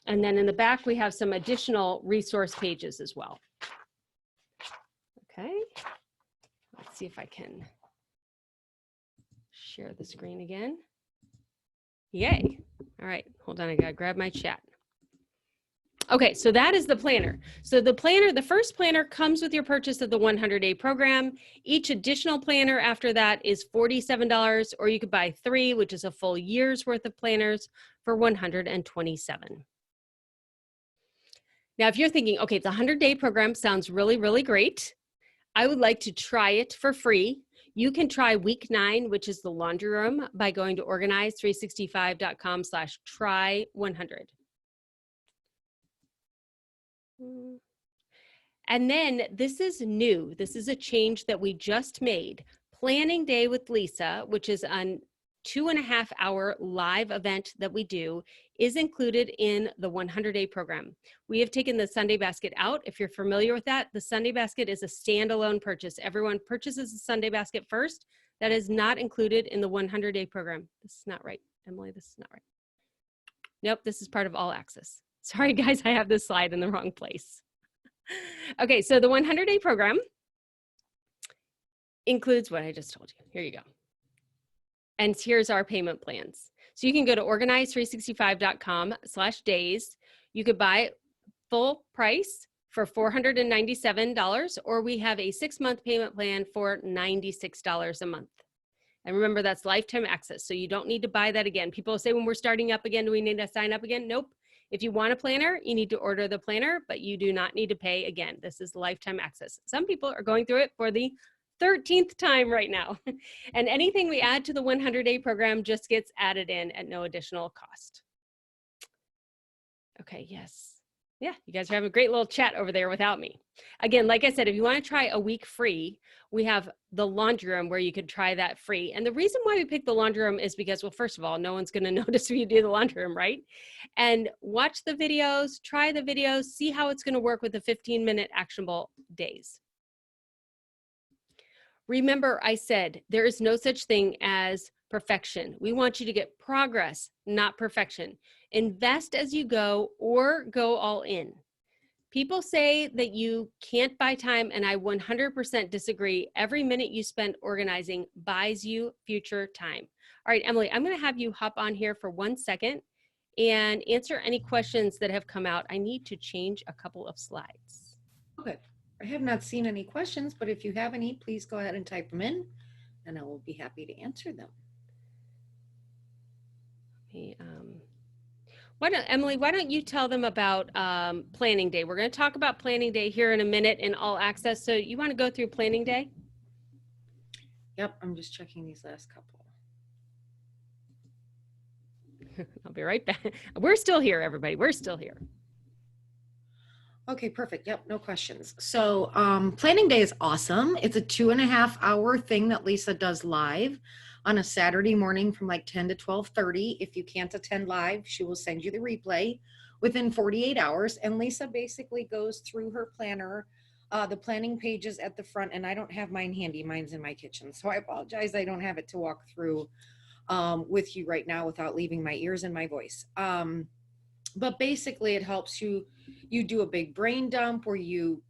And then in the back, we have some additional resource pages as well. Okay. Let's see if I can share the screen again. Yay. All right, hold on, I gotta grab my chat. Okay, so that is the planner. So the planner, the first planner comes with your purchase of the 100-day program. Each additional planner after that is $47, or you could buy 3, which is a full year's worth of planners for $127. Now, if you're thinking, okay, the 100-day program sounds really, really great. I would like to try it for free. You can try week 9, which is the laundry room, by going to organize365.com/try100. And then this is new. This is a change that we just made. Planning Day with Lisa, which is a 2.5-hour live event that we do, is included in the 100-day program. We have taken the Sunday basket out. If you're familiar with that, the Sunday basket is a standalone purchase. Everyone purchases the Sunday basket first. That is not included in the 100-day program. This is not right, Emily, this is not right. Nope, this is part of All Access. Sorry guys, I have this slide in the wrong place. Okay, so the 100-day program includes what I just told you. Here you go. And here's our payment plans. So you can go to organize365.com/days. You could buy full price for $497, or we have a 6-month payment plan for $96 a month. And remember, that's lifetime access, so you don't need to buy that again. People say when we're starting up again, do we need to sign up again? Nope. If you want a planner, you need to order the planner, but you do not need to pay again. This is lifetime access. Some people are going through it for the 13th time right now. And anything we add to the 100-day program just gets added in at no additional cost. Okay, yes. Yeah, you guys are having a great little chat over there without me. Again, like I said, if you want to try a week free, we have the laundry room where you could try that free. And the reason why we picked the laundry room is because, well, first of all, no one's going to notice if you do the laundry room, right? And watch the videos, try the videos, see how it's going to work with the 15-minute actionable days. Remember, I said there is no such thing as perfection. We want you to get progress, not perfection. Invest as you go or go all in. People say that you can't buy time, and I 100% disagree. Every minute you spend organizing buys you future time. All right, Emily, I'm going to have you hop on here for 1 second and answer any questions that have come out. I need to change a couple of slides. Okay. I have not seen any questions, but if you have any, please go ahead and type them in, and I will be happy to answer them. Okay, Emily, why don't you tell them about Planning Day? We're going to talk about Planning Day here in a minute in All Access. So you want to go through Planning Day? Yep, I'm just checking these last couple. I'll be right back. We're still here, everybody. We're still here. Okay, perfect. Yep, no questions. So Planning Day is awesome. It's a 2.5-hour thing that Lisa does live on a Saturday morning from like 10 to 12:30. If you can't attend live, she will send you the replay within 48 hours. And Lisa basically goes through her planner, the planning pages at the front, and I don't have mine handy. Mine's in my kitchen. So I apologize. I don't have it to walk through with you right now without leaving my ears and my voice. But basically it helps you do a big brain dump where you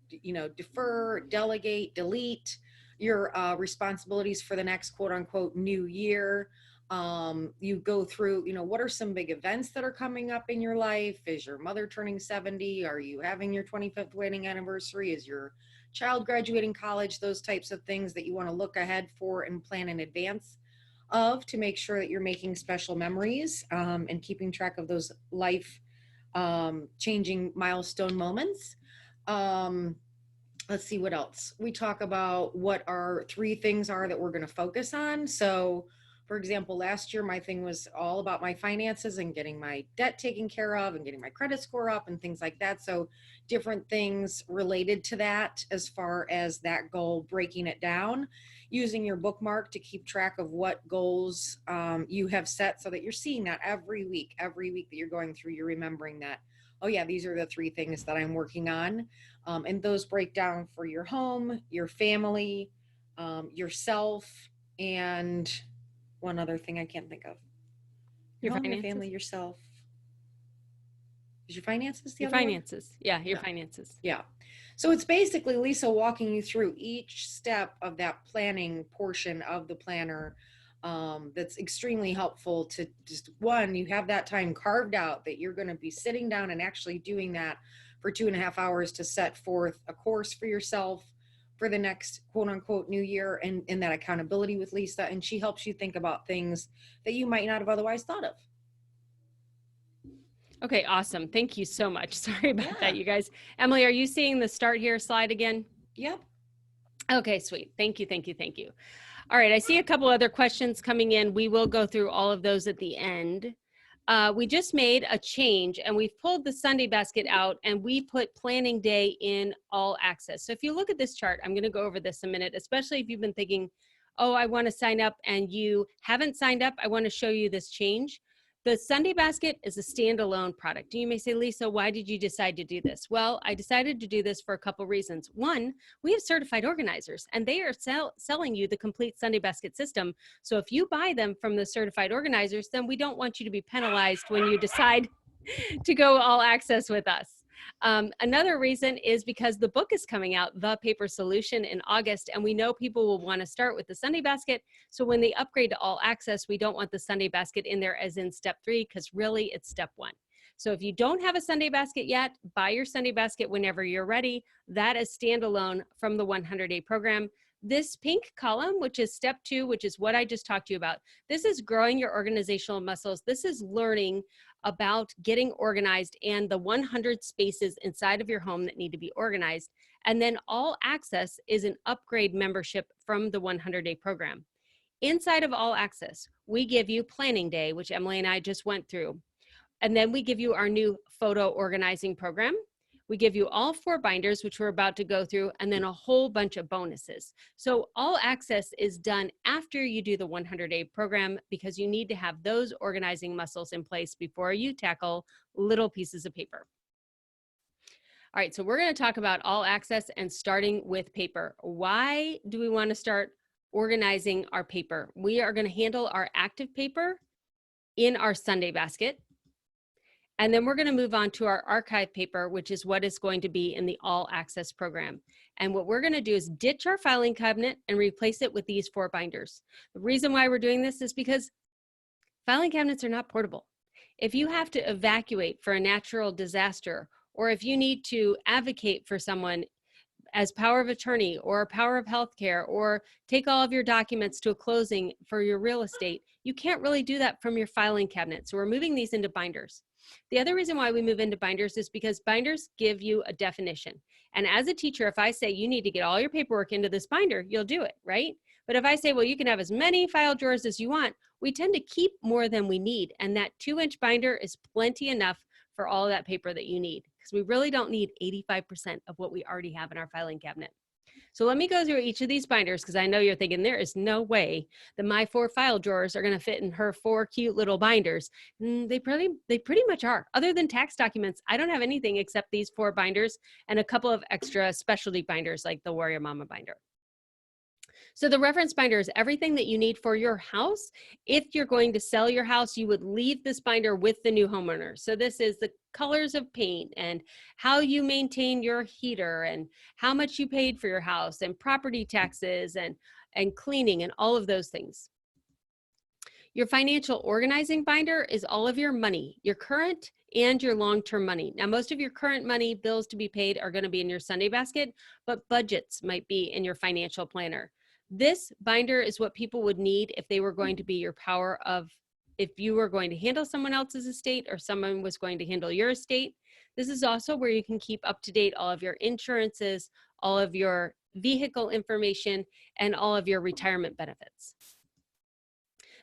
defer, delegate, delete your responsibilities for the next quote unquote new year. You go through, what are some big events that are coming up in your life? Is your mother turning 70? Are you having your 25th wedding anniversary? Is your child graduating college? Those types of things that you want to look ahead for and plan in advance of, to make sure that you're making special memories, and keeping track of those life changing milestone moments. Let's see what else. We talk about what our 3 things are that we're going to focus on. So, for example, last year, my thing was all about my finances and getting my debt taken care of and getting my credit score up and things like that. So different things related to that, as far as that goal, breaking it down, using your bookmark to keep track of what goals you have set, so that you're seeing that every week that you're going through, you're remembering that, oh yeah, these are the 3 things that I'm working on. And those break down for your home, your family, yourself, and one other thing I can't think of. Your home, finances? Your family, yourself. Is your finances the Your other finances. one? Yeah, your finances. Yeah. So it's basically Lisa walking you through each step of that planning portion of the planner. That's extremely helpful to just, one, you have that time carved out that you're going to be sitting down and actually doing that for 2.5 hours to set forth a course for yourself for the next quote unquote new year, and that accountability with Lisa. And she helps you think about things that you might not have otherwise thought of. Okay, awesome. Thank you so much. Sorry about that, Yeah. you guys. Emily, are you seeing the start here slide again? Yep. Okay, sweet. Thank you, thank you, thank you. All right, I see a couple other questions coming in. We will go through all of those at the end. We just made a change and we've pulled the Sunday basket out and we put planning day in all access. So if you look at this chart, I'm going to go over this a minute, especially if you've been thinking, oh, I want to sign up and you haven't signed up. I want to show you this change. The Sunday basket is a standalone product. You may say, Lisa, why did you decide to do this? Well, I decided to do this for a couple reasons. One, we have certified organizers and they are selling you the complete Sunday basket system. So if you buy them from the certified organizers, then we don't want you to be penalized when you decide to go all access with us. Another reason is because the book is coming out, The Paper Solution, in August, and we know people will want to start with the Sunday basket. So when they upgrade to all access, we don't want the Sunday basket in there as in step 3, because really it's step 1. So if you don't have a Sunday basket yet, buy your Sunday basket whenever you're ready. That is standalone from the 100-day program. This pink column, which is step 2, which is what I just talked to you about, this is growing your organizational muscles. This is learning about getting organized and the 100 spaces inside of your home that need to be organized. And then all access is an upgrade membership from the 100-day program. Inside of all access, we give you planning day, which Emily and I just went through. And then we give you our new photo organizing program. We give you all 4 binders, which we're about to go through, and then a whole bunch of bonuses. So all access is done after you do the 100-day program, because you need to have those organizing muscles in place before you tackle little pieces of paper. All right, so we're going to talk about all access and starting with paper. Why do we want to start organizing our paper? We are going to handle our active paper in our Sunday basket. And then we're going to move on to our archive paper, which is what is going to be in the all access program. And what we're going to do is ditch our filing cabinet and replace it with these 4 binders. The reason why we're doing this is because filing cabinets are not portable. If you have to evacuate for a natural disaster, or if you need to advocate for someone as power of attorney or power of healthcare, or take all of your documents to a closing for your real estate, you can't really do that from your filing cabinet. So we're moving these into binders. The other reason why we move into binders is because binders give you a definition. And as a teacher, if I say you need to get all your paperwork into this binder, you'll do it, right? But if I say, well, you can have as many file drawers as you want, we tend to keep more than we need. And that 2-inch binder is plenty enough for all of that paper that you need, because we really don't need 85% of what we already have in our filing cabinet. So let me go through each of these binders, because I know you're thinking there is no way that my 4 file drawers are going to fit in her 4 cute little binders. They pretty much are. Other than tax documents, I don't have anything except these 4 binders and a couple of extra specialty binders like the Warrior Mama binder. So the reference binder is everything that you need for your house. If you're going to sell your house, you would leave this binder with the new homeowner. So this is the colors of paint and how you maintain your heater and how much you paid for your house and property taxes and cleaning and all of those things. Your financial organizing binder is all of your money, your current and your long-term money. Now, most of your current money, bills to be paid, are going to be in your Sunday basket, but budgets might be in your financial planner. This binder is what people would need if they were going to be your power of, if you were going to handle someone else's estate or someone was going to handle your estate. This is also where you can keep up to date all of your insurances, all of your vehicle information, and all of your retirement benefits.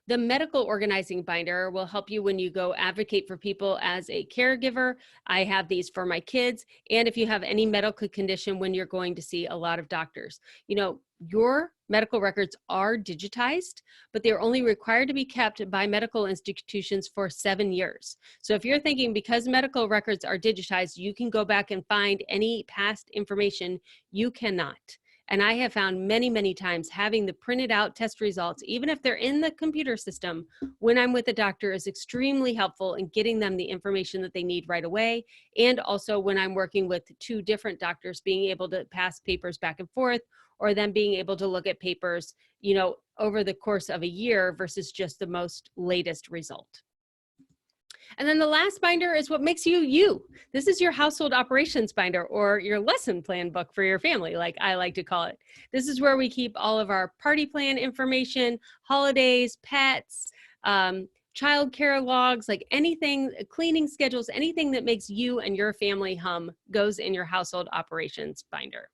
The medical organizing binder will help you when you go advocate for people as a caregiver. I have these for my kids, and if you have any medical condition when you're going to see a lot of doctors. You know, your medical records are digitized, but they're only required to be kept by medical institutions for 7 years. So if you're thinking because medical records are digitized, you can go back and find any past information, you cannot. And I have found many, many times having the printed out test results, even if they're in the computer system, when I'm with a doctor is extremely helpful in getting them the information that they need right away. And also when I'm working with 2 different doctors, being able to pass papers back and forth, or them being able to look at papers, you know, over the course of a year versus just the most latest result. And then the last binder is what makes you you. This is your household operations binder, or your lesson plan book for your family, like I like to call it. This is where we keep all of our party plan information, holidays, pets, childcare logs, like anything, cleaning schedules, anything that makes you and your family hum goes in your household operations binder.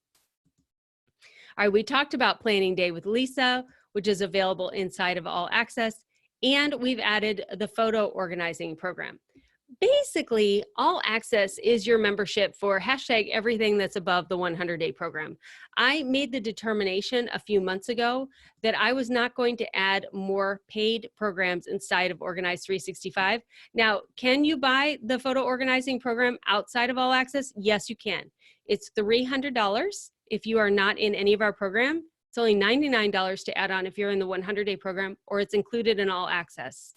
All right, we talked about Planning Day with Lisa, which is available inside of All Access. And we've added the photo organizing program. Basically, All Access is your membership for hashtag everything that's above the 100-day program. I made the determination a few months ago that I was not going to add more paid programs inside of Organize 365. Now, can you buy the photo organizing program outside of All Access? Yes, you can. It's $300 if you are not in any of our program. It's only $99 to add on if you're in the 100-day program, or it's included in All Access.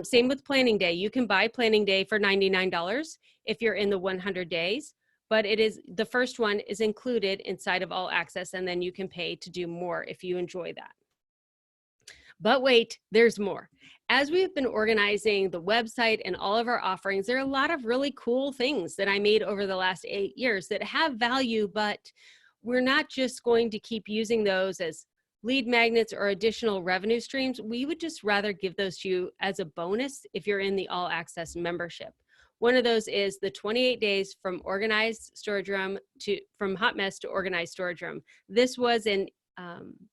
Same with Planning Day. You can buy Planning Day for $99 if you're in the 100 days, but it is, the first one is included inside of All Access, and then you can pay to do more if you enjoy that. But wait, there's more. As we've been organizing the website and all of our offerings, there are a lot of really cool things that I made over the last 8 years that have value, but we're not just going to keep using those as lead magnets or additional revenue streams. We would just rather give those to you as a bonus if you're in the All Access membership. One of those is the 28 days from organized storage room from hot mess to organized storage room. This was an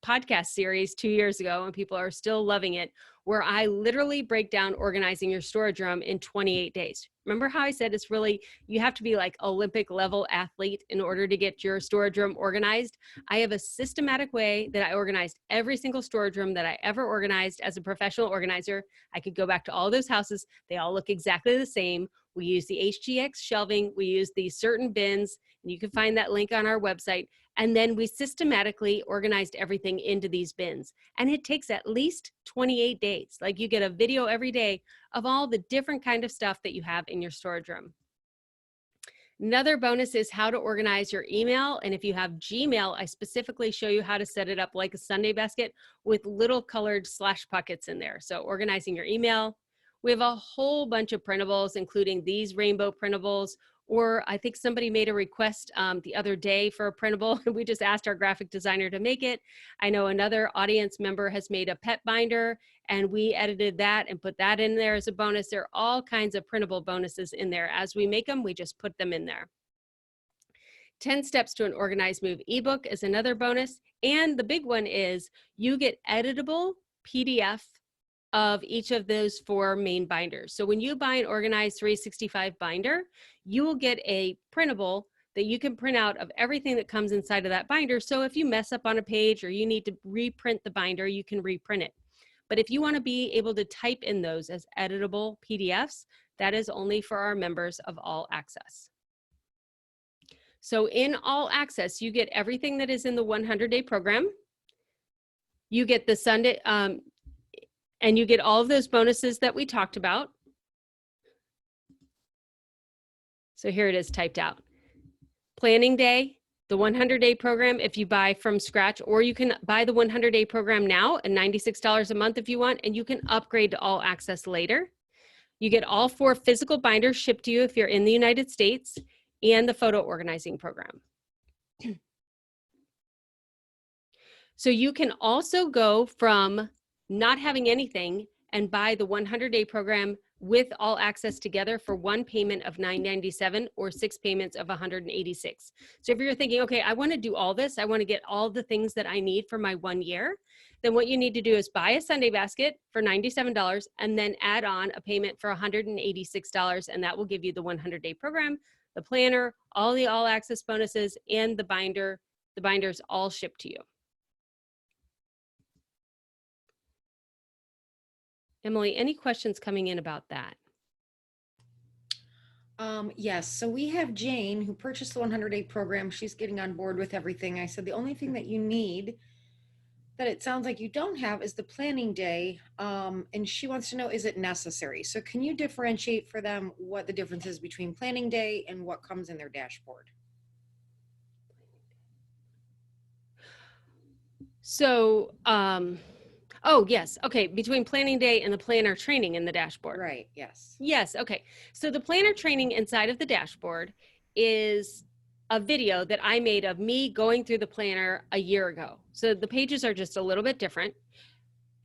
podcast series 2 years ago, and people are still loving it, where I literally break down organizing your storage room in 28 days. Remember how I said it's really, you have to be like Olympic level athlete in order to get your storage room organized? I have a systematic way that I organized every single storage room that I ever organized as a professional organizer. I could go back to all those houses. They all look exactly the same. We use the HGX shelving. We use these certain bins, and you can find that link on our website. And then we systematically organized everything into these bins. And it takes at least 28 days. Like, you get a video every day of all the different kind of stuff that you have in your storage room. Another bonus is how to organize your email. And if you have Gmail, I specifically show you how to set it up like a Sunday basket with little colored slash pockets in there. So organizing your email. We have a whole bunch of printables, including these rainbow printables, or I think somebody made a request the other day for a printable. We just asked our graphic designer to make it. I know another audience member has made a pet binder, and we edited that and put that in there as a bonus. There are all kinds of printable bonuses in there. As we make them, we just put them in there. 10 Steps to an Organized Move ebook is another bonus. And the big one is you get editable PDF of each of those 4 main binders. So when you buy an Organized 365 binder, you will get a printable that you can print out of everything that comes inside of that binder. So if you mess up on a page or you need to reprint the binder, you can reprint it. But if you want to be able to type in those as editable PDFs, that is only for our members of All Access. So in All Access, you get everything that is in the 100-day program. you get the Sunday, and you get all of those bonuses that we talked about. So here it is typed out. Planning Day, the 100-day program if you buy from scratch, or you can buy the 100-day program now at $96 a month if you want, and you can upgrade to all access later. You get all 4 physical binders shipped to you if you're in the United States, and the photo organizing program. So you can also go from not having anything and buy the 100-day program with all access together for 1 payment of $997 or 6 payments of $186. So if you're thinking, okay, I want to do all this, I want to get all the things that I need for my 1 year, then what you need to do is buy a Sunday basket for $97 and then add on a payment for $186, and that will give you the 100-day program, the planner, all the all access bonuses, and the binders all shipped to you. Emily, any questions coming in about that? Yes. So we have Jane who purchased the 100-day program. She's getting on board with everything. I said the only thing that you need that it sounds like you don't have is the planning day. And she wants to know, is it necessary? So can you differentiate for them what the difference is between planning day and what comes in their dashboard? So, oh, yes. Okay. Between planning day and the planner training in the dashboard. Right. Yes. Yes. Okay. So the planner training inside of the dashboard is a video that I made of me going through the planner a year ago. So the pages are just a little bit different.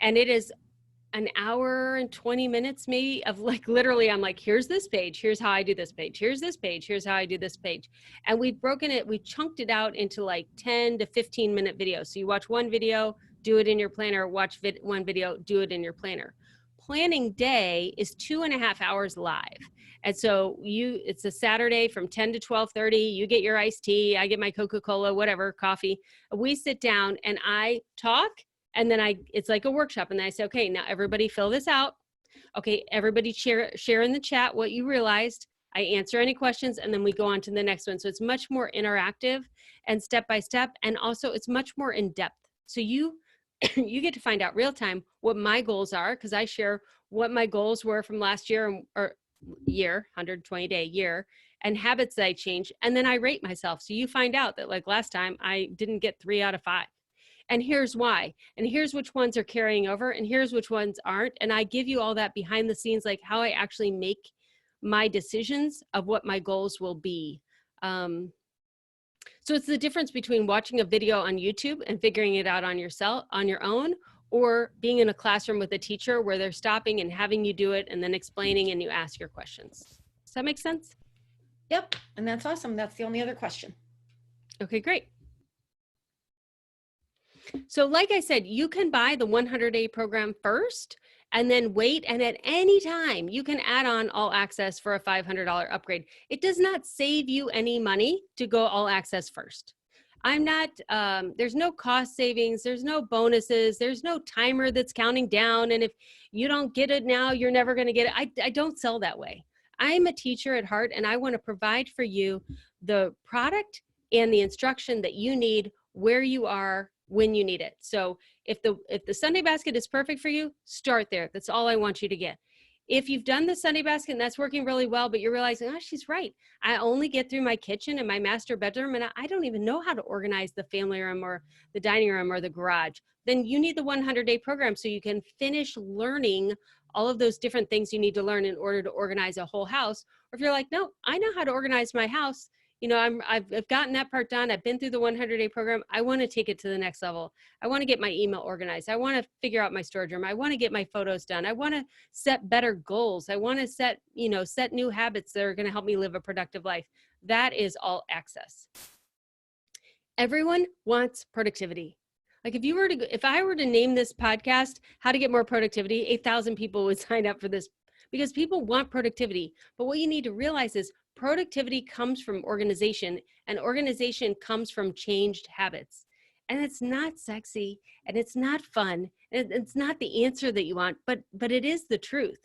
And it is an hour and 20 minutes maybe of like, literally, I'm like, here's this page. Here's how I do this page. Here's this page. Here's how I do this page. And we've broken it. We chunked it out into like 10 to 15 minute videos. So you watch one video, do it in your planner, watch one video, do it in your planner. Planning day is 2.5 hours live. And so it's a Saturday from 10 to 12:30, you get your iced tea, I get my Coca-Cola, whatever, coffee. We sit down and I talk, and then it's like a workshop. And then I say, okay, now everybody fill this out. Okay, everybody share in the chat what you realized. I answer any questions, and then we go on to the next one. So it's much more interactive and step-by-step, and also it's much more in-depth. So you get to find out real time what my goals are, because I share what my goals were from last year or year, 120-day year, and habits that I changed. And then I rate myself. So you find out that like last time I didn't get 3 out of 5. And here's why. And here's which ones are carrying over, and here's which ones aren't. And I give you all that behind the scenes, like how I actually make my decisions of what my goals will be. So it's the difference between watching a video on YouTube and figuring it out on your own, or being in a classroom with a teacher where they're stopping and having you do it and then explaining and you ask your questions. Does that make sense? Yep. And that's awesome. That's the only other question. Okay, great. So like I said, you can buy the 100-day program first and then wait. And at any time, you can add on all access for a $500 upgrade. It does not save you any money to go all access first. There's no cost savings. There's no bonuses. There's no timer that's counting down. And if you don't get it now, you're never going to get it. I don't sell that way. I'm a teacher at heart, and I want to provide for you the product and the instruction that you need where you are when you need it. So if the Sunday basket is perfect for you, start there. That's all I want you to get. If you've done the Sunday basket and that's working really well, but you're realizing, oh, she's right. I only get through my kitchen and my master bedroom, and I don't even know how to organize the family room or the dining room or the garage, then you need the 100-day program so you can finish learning all of those different things you need to learn in order to organize a whole house. Or if you're like, no, I know how to organize my house. You know, I've gotten that part done. I've been through the 100-day program. I want to take it to the next level. I want to get my email organized. I want to figure out my storage room. I want to get my photos done. I want to set better goals. I want to set new habits that are going to help me live a productive life. That is all access. Everyone wants productivity. Like if I were to name this podcast, How to Get More Productivity, 8,000 people would sign up for this because people want productivity. But what you need to realize is productivity comes from organization, and organization comes from changed habits. And it's not sexy, and it's not fun, and it's not the answer that you want, but it is the truth.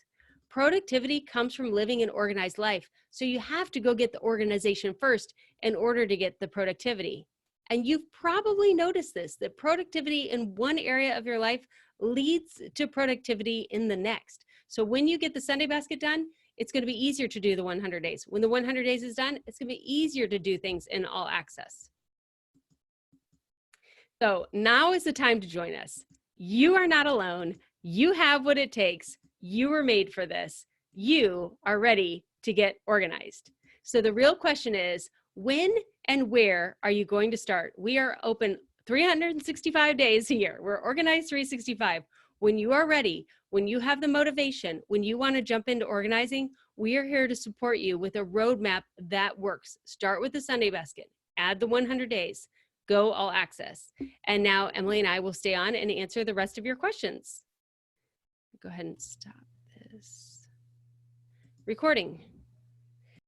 Productivity comes from living an organized life. So you have to go get the organization first in order to get the productivity. And you've probably noticed this, that productivity in one area of your life leads to productivity in the next. So when you get the Sunday basket done, it's going to be easier to do the 100 days. When the 100 days is done, it's going to be easier to do things in all access. So now is the time to join us. You are not alone. You have what it takes. You were made for this. You are ready to get organized. So the real question is, when and where are you going to start? We are open 365 days a year. We're organized 365. When you are ready, when you have the motivation, when you want to jump into organizing, we are here to support you with a roadmap that works. Start with the Sunday basket, add the 100 days, go all access. And now Emily and I will stay on and answer the rest of your questions. Go ahead and stop this recording.